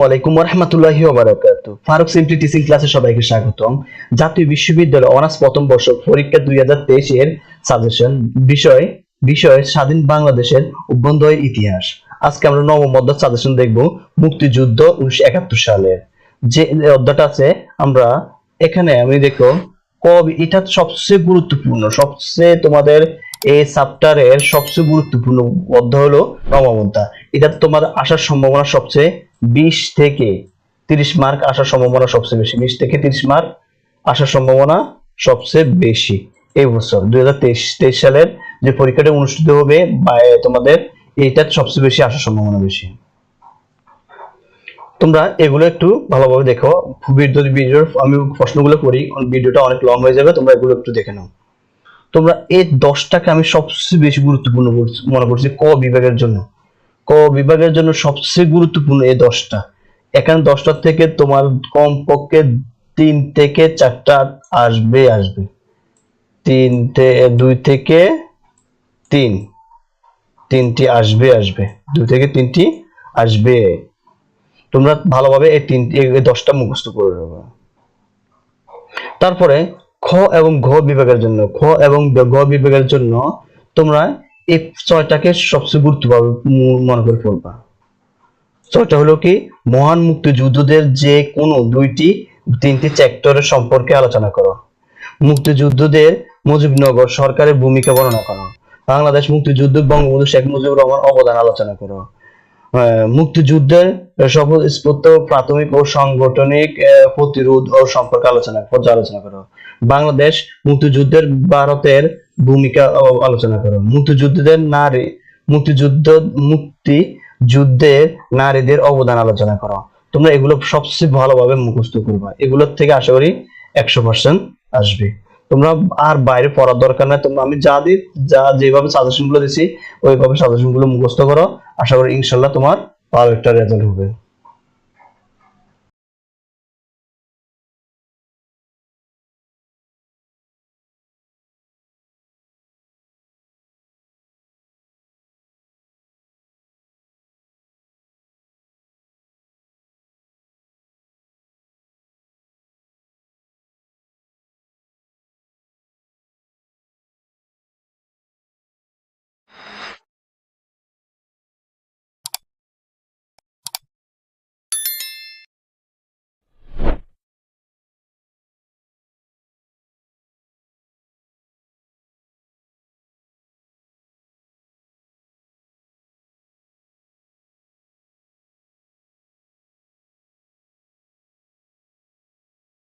ওয়ালাইকুম রহমতুল্লাহি ওয়া বারাকাতুহু। ফারুক সিম্পলি টিচিং ক্লাসে সবাইকে স্বাগতম। জাতীয় বিশ্ববিদ্যালয় অনার্স প্রথম বর্ষ পরীক্ষা 2023 এর সাজেশন বিষয় বিষয় স্বাধীন বাংলাদেশের অভ্যন্তরীণ ইতিহাস। আজকে আমরা নবম অধ্যায় সাজেশন দেখব মুক্তিযুদ্ধ 1971 সালের। যে অধ্যায়টা আছে আমরা এখানে আমি দেখো এটা সবচেয়ে গুরুত্বপূর্ণ, সবচেয়ে তোমাদের এই চ্যাপ্টারের সবচেয়ে গুরুত্বপূর্ণ অধ্যায় হলো নবম অধ্যায়। এটা তোমার আসার সম্ভাবনা সবচেয়ে 20 থেকে 30 মার্ক আসার সম্ভাবনা সবচেয়ে বেশি। 20 থেকে 30 মার্ক আসার সম্ভাবনা সবচেয়ে বেশি এই বছর 2023 সালের যে পরীক্ষাটা অনুষ্ঠিত হবে বা তোমাদের এইটার সবচেয়ে বেশি আসার সম্ভাবনা বেশি। তোমরা এগুলো একটু ভালোভাবে দেখো। ভিডিওর আমি প্রশ্নগুলো করি, ভিডিওটা অনেক লং হয়ে যাবে, তোমরা এগুলো একটু দেখে নাও। তোমরা এই 10টাকে আমি সবচেয়ে বেশি গুরুত্বপূর্ণ মনে করছি ক বিভাগের জন্য। ক বিভাগের জন্য সবচেয়ে গুরুত্বপূর্ণ এই 10টা। এখানে 10টার থেকে তোমার কমপক্ষে 3 থেকে 4টা আসবে। 2 থেকে 3টি আসবে। 2 থেকে 3টি আসবে। তোমরা ভালোভাবে এই 10টা মুখস্থ করে নেবে। তারপরে খ এবং ঘ বিভাগের জন্য তোমরা এই 6টাকে সবচেয়ে গুরুত্বপূর্ণ মনে করে পড়বা। 6টা হলো কি, মহান মুক্তিযুদ্ধদের যে কোনো 3টি সেক্টরের সম্পর্কে আলোচনা করো। মুক্তিযুদ্ধদের মুজিবনগর সরকারের ভূমিকা বর্ণনা করো। বাংলাদেশ মুক্তিযুদ্ধ বঙ্গবন্ধু শেখ মুজিবুর রহমান অবদান আলোচনা করো। মুক্তিযুদ্ধের স্বতঃস্ফূর্ত প্রাথমিক ও সাংগঠনিক প্রতিরোধ ও সম্পর্কে পর্যালোচনা করো। বাংলাদেশ মুক্তিযুদ্ধের ভারতের ভূমিকা আলোচনা করো। মুক্তিযুদ্ধের নারীদের অবদান আলোচনা করো। তোমরা এগুলো সবচেয়ে ভালোভাবে মুখস্থ করবা। এগুলোর থেকে আশা করি 100% আসবে। তোমরা আর বাইরে পড়ার দরকার নাই। তোমরা আমি যেভাবে সাজেশন গুলো দিছি ওইভাবে সাজেশন গুলো মুখস্থ করো। আশা করি ইনশাল্লাহ তোমার ভালো একটা রেজাল্ট হবে।